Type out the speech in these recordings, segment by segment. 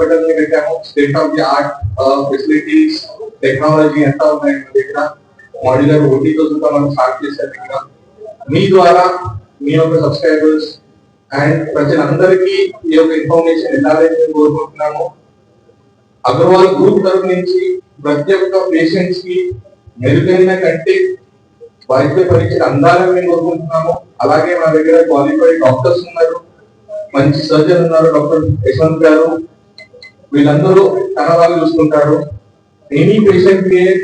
పెట్టాము. State of the art facilities, technology ఎంత ఉన్నాయి మన దగ్గర. మాడ్యులర్ ఓటీతో మనం స్టార్ట్ చేశారు ఇక్కడ. మీ ద్వారా మీ యొక్క సబ్స్క్రైబర్స్ అండ్ ప్రజలందరికీ ఈ యొక్క ఇన్ఫర్మేషన్ వెళ్ళాలని కోరుకుంటున్నాము. అగర్వాల్ గ్రూప్ తరఫు నుంచి ప్రతి ఒక్క పేషెంట్స్ కి మెరుగైన కంటే వైద్య పరీక్షలు అందాలని మేము కోరుకుంటున్నాము. అలాగే మా దగ్గర క్వాలిఫైడ్ డాక్టర్స్ ఉన్నారు, మంచి సర్జన్ ఉన్నారు, డాక్టర్ యశ్వంత్ గారు. వీళ్ళందరూ తన వాళ్ళు చూసుకుంటారు. Any patient care,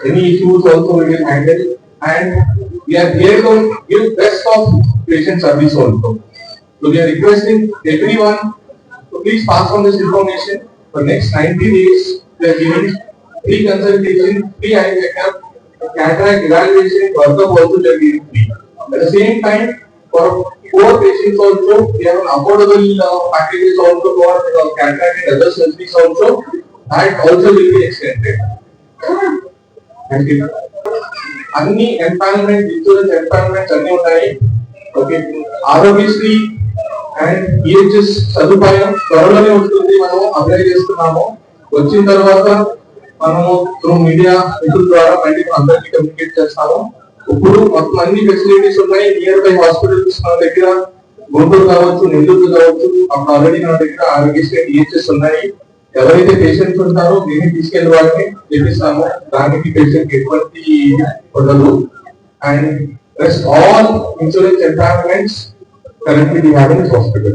any issues also we will handle, and we are here to give best of patient service also. So we are requesting everyone to please pass on this information. For next 90 days we are giving free consultation, free eye checkup, cataract evaluation, workup also we are giving free. At the same time, for poor patients also we have an affordable packages also for cataract and other surgeries also, that also will be extended. Thank you. అన్ని empanelment, insurance ఎంపానల్మెంట్స్ అన్ని ఉన్నాయి. Okay, Aarogyasri and EHS సదుపాయం త్వరలోనే వస్తుంది. మనం apply చేస్తున్నాము. వచ్చిన తర్వాత మనము త్రూ మీడియా మిత్రుల ద్వారా మళ్ళీ అందరికీ కమ్యూనికేట్ చేస్తాము. ఇప్పుడు మొత్తం అన్ని ఫెసిలిటీస్ ఉన్నాయి. నియర్ బై హాస్పిటల్స్ మన దగ్గర గుంటూరు కావచ్చు, నెల్లూరు కావచ్చు, అప్పుడు ఆల్రెడీ మన దగ్గర ఆరోగ్యశ్రీ ఈహెచ్ఎస్ ఉన్నాయి. ఎవరైతే పేషెంట్స్ ఉంటారో దీన్ని తీసుకెళ్లి వాళ్ళని చేపిస్తాము. దానికి పేషెంట్ ఎటువంటి ఉండదు. And rest all insurance empanelments currently we have in this hospital.